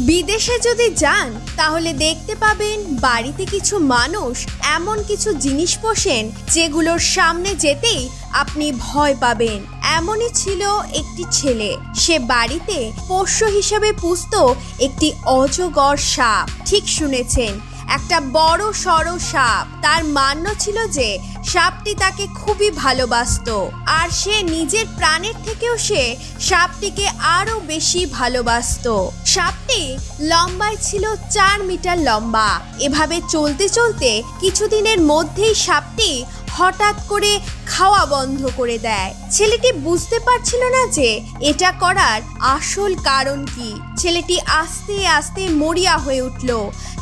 বিদেশে যদি যান তাহলে দেখতে পাবেন বাড়িতে কিছু মানুষ এমন কিছু জিনিস পোষেন যেগুলোর সামনে যেতেই আপনি ভয় পাবেন। এমনই ছিল একটি ছেলে, সে বাড়িতে পোষ্য হিসেবে পুষত একটি অজগর সাপ। ঠিক শুনেছেন, একটা বড় সড়ো সাপ। তার মান্য ছিল যে সাপটি তাকে খুবই ভালোবাসতো, আর সে নিজের প্রাণের থেকেও সে সাপটিকে আরো বেশি ভালোবাসতো। সাপটি লম্বায় ছিল 4 মিটার লম্বা। এভাবে চলতে চলতে কিছুদিনের মধ্যেই সাপটি হঠাৎ করে খাওয়া বন্ধ করে দেয়। ছেলেটি বুঝতে পারছিল না যে এটা করার আসল কারণ কি। ছেলেটি আস্তে আস্তে মরিয়া হয়ে উঠল,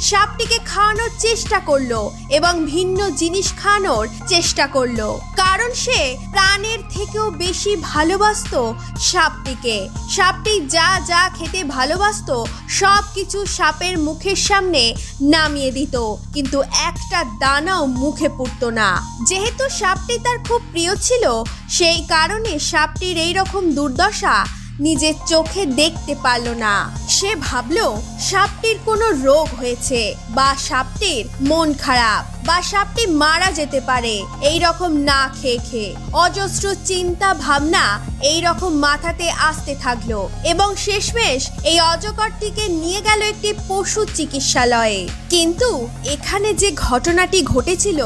সাপটিকে খাওয়ানোর চেষ্টা করলো এবং ভিন্ন জিনিস খাওয়ানোর চেষ্টা করলো, কারণ সে প্রাণের থেকেও বেশি ভালোবাসতো সাপটিকে। সাপটি যা যা খেতে ভালোবাসতো সব কিছু সাপের মুখের সামনে নামিয়ে দিত, কিন্তু একটা দানাও মুখে পুরতো না। যেহেতু সাপটি তার খুব প্রিয় ছিল, সেই কারণে সাপটির এই রকম দুর্দশা নিজের চোখে দেখতে পারল না। সে ভাবলো সাপটির কোনো রোগ হয়েছে, বা সাপটির মন খারাপ, বা সাপটি মারা যেতে পারে এই রকম না খেয়ে খেয়ে। অজস্র চিন্তা ভাবনা এই রকম মাথাতে আসতে থাকলো এবং শেষমেশ এই অজগরটিকে নিয়ে গেল একটি পশু চিকিৎসালয়ে। কিন্তু এখানে যে ঘটনাটি ঘটেছিল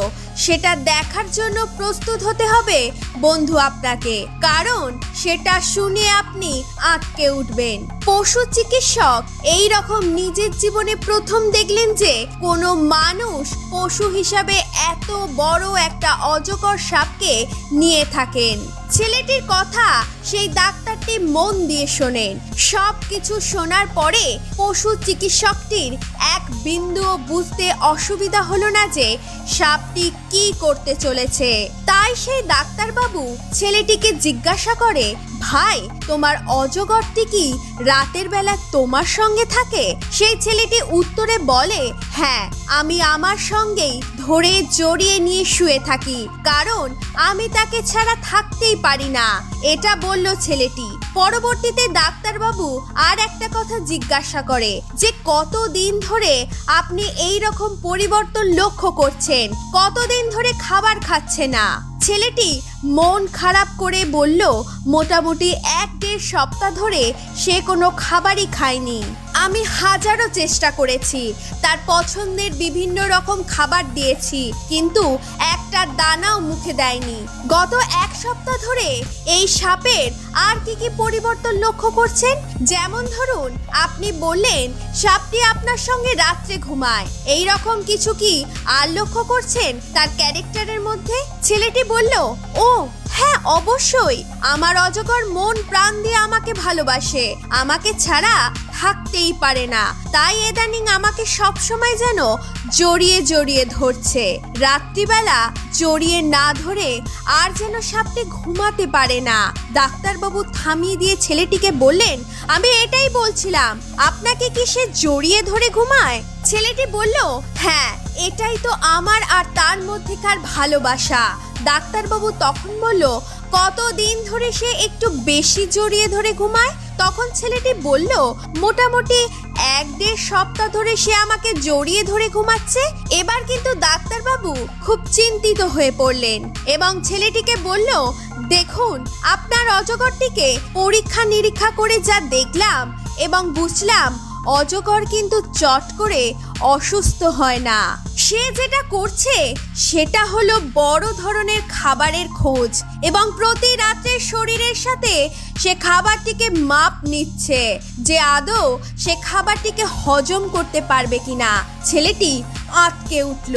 সেটা দেখার জন্য প্রস্তুত হতে হবে বন্ধু আপনাকে, কারণ সেটা শুনে আপনি আটকে উঠবেন। পশু চিকিৎসক এই রকম নিজের জীবনে প্রথম দেখলেন যে কোনো মানুষ পশু হিসাবে এত বড় একটা অজগর সাপকে নিয়ে থাকেন। ছেলেটির কথা সেই ডাক্তারটি মন দিয়ে শোনেন। সব কিছু শোনার পরে পশু চিকিৎসকটির এক বিন্দুও বুঝতে অসুবিধা হলো না যে সাপটি কি করতে চলেছে। তাই সেই ডাক্তারবাবু ছেলেটিকে জিজ্ঞাসা করে, ভাই, তোমার অজগরটি কি রাতের বেলা তোমার সঙ্গে থাকে? সেই ছেলেটি উত্তরে বলে, হ্যাঁ, আমি আমার সঙ্গেই ধরে জড়িয়ে নিয়ে শুয়ে থাকি, কারণ আমি তাকে ছাড়া থাকতেই পারি না। এটা বলল ছেলেটি। পরবর্তীতে ডাক্তারবাবু আর একটা কথা জিজ্ঞাসা করে যে কতদিন ধরে আপনি এই রকম পরিবর্তন লক্ষ্য করছেন, কতদিন ধরে খাবার খাচ্ছে না? ছেলেটি মন খারাপ করে বলল, মোটামুটি 1-1.5 সপ্তাহ ধরে সে কোনো খাবারই খায়নি। আমি হাজারো চেষ্টা করেছি, তার পছন্দের বিভিন্ন রকম খাবার দিয়েছি, কিন্তু একটা দানাও মুখে দেয়নি। গত 1 সপ্তাহ ধরে এই সাপের আর কি কি পরিবর্তন লক্ষ্য করছেন? যেমন ধরুন, আপনি বললেন সাপটি আপনার সঙ্গে রাত্রে ঘুমায়, এই রকম কিছু কি আর লক্ষ্য করছেন তার ক্যারেক্টারের মধ্যে? ছেলেটি বলল, ও হ্যাঁ, অবশ্যই, আমার অজগর মন প্রাণ দিয়ে আমাকে ভালোবাসে, আমাকে ছাড়া থাকতেই পারে না, তাই ইদানিং আমাকে সবসময় যেন জড়িয়ে জড়িয়ে ধরছে। রাত্রিবেলা জড়িয়ে না ধরে আর যেন সাপটি ঘুমাতে পারে না। ডাক্তারবাবু থামিয়ে দিয়ে ছেলেটিকে বললেন, আমি এটাই বলছিলাম, আপনাকে কি সে জড়িয়ে ধরে ঘুমায়? ছেলেটি বলল, হ্যাঁ, এটাই তো আমার আর তার মধ্যেকার ভালোবাসা। ডাক্তারবাবু তখন বলল, কতদিন ধরে সে একটু বেশি জড়িয়ে ধরে ঘুমায়? তখন ছেলেটি বলল, মোটামুটি 1-1.5 সপ্তাহ ধরে সে আমাকে জড়িয়ে ধরে ঘুমাচ্ছে। এবার কিন্তু ডাক্তারবাবু খুব চিন্তিত হয়ে পড়লেন এবং ছেলেটিকে বলল, দেখুন, আপনার অজগরটিকে পরীক্ষা নিরীক্ষা করে যা দেখলাম এবং বুঝলাম, অজগর কিন্তু চট করে অসুস্থ হয় না। সে যেটা করছে সেটা হলো বড় ধরনের খাবারের খোঁজ এবং প্রতি রাত্রে শরীরের সাথে সে খাবারটিকে মাপ নিচ্ছে যে আদৌ সে খাবারটিকে হজম করতে পারবে কিনা। ছেলেটি আটকে উঠল।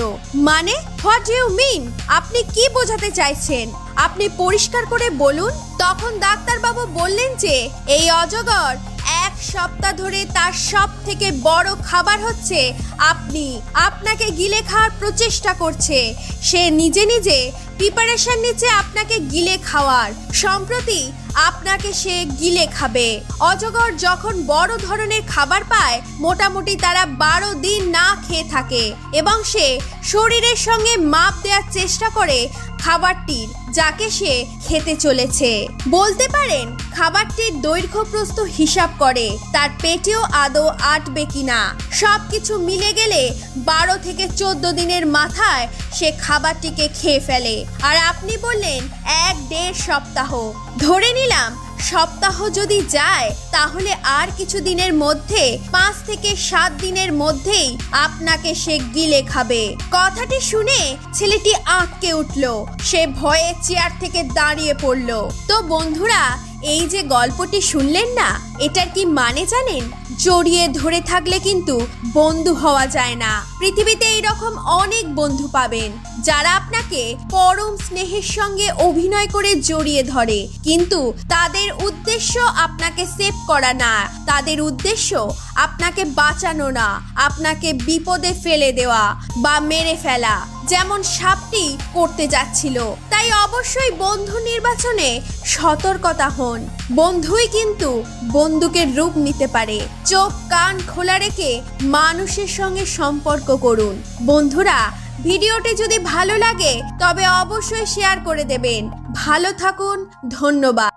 মানে, হোয়াট ডু ইউ মিন? আপনি কি বোঝাতে চাইছেন? আপনি পরিষ্কার করে বলুন। তখন ডাক্তারবাবু বললেন যে এই অজগর 1 সপ্তাহ ধরে তার সব থেকে বড় খাবার হচ্ছে আপনি। আপনাকে গিলে খাওয়ার প্রচেষ্টা করছে। সে নিজে নিজে প্রিপারেশন নিচ্ছে আপনাকে গিলে খাওয়ার। সম্প্রতি আপনাকে সে গিলে খাবে। অজগর যখন বড় ধরনের খাবার পায়, মোটামুটি তারা 12 দিন না খেয়ে থাকে এবং সে শরীরের সঙ্গে মাপ দেওয়ার চেষ্টা করে খাবারটির, যাকে সে খেতে চলেছে। বলতে পারেন খাবারটির দৈর্ঘ্য প্রস্থ হিসাব করে তার পেটেও আদৌ আটবে কিনা। সবকিছু মিলে গেলে 12 থেকে 14 দিনের মাথায় সে খাবারটিকে খেয়ে ফেলে। আর আপনি বললেন 1-1.5 সপ্তাহ। ধরে নিলাম সপ্তাহ যদি যায়, তাহলে আর কিছু দিনের মধ্যে 5 থেকে 7 দিনের মধ্যেই আপনাকে সে গিলে খাবে। কথাটি শুনে ছেলেটি আঁতকে উঠল। সে ভয়ে চেয়ার থেকে দাঁড়িয়ে পড়ল। তো বন্ধুরা, এই যে গল্পটি শুনলেন না, এটার কি মানে জানেন? জড়িয়ে ধরে থাকলে কিন্তু বন্ধু হওয়া যায় না। পৃথিবীতে এইরকম অনেক বন্ধু পাবেন যারা আপনাকে পরম স্নেহের সঙ্গে অভিনয় করে জড়িয়ে ধরে, কিন্তু তাদের উদ্দেশ্য আপনাকে সেভ করা না, তাদের উদ্দেশ্য আপনাকে বাঁচানো না, আপনাকে বিপদে ফেলে দেওয়া বা মেরে ফেলা, যেমন সাপটি করতে যাচ্ছিল। তাই অবশ্যই বন্ধু নির্বাচনে সতর্কতা হন। বন্ধুই কিন্তু বন্দুকের রূপ নিতে পারে। চোখ কান খোলা রেখে মানুষের সঙ্গে সম্পর্ক করুন। বন্ধুরা, ভিডিওটি যদি ভালো লাগে তবে অবশ্যই শেয়ার করে দেবেন। ভালো থাকুন, ধন্যবাদ।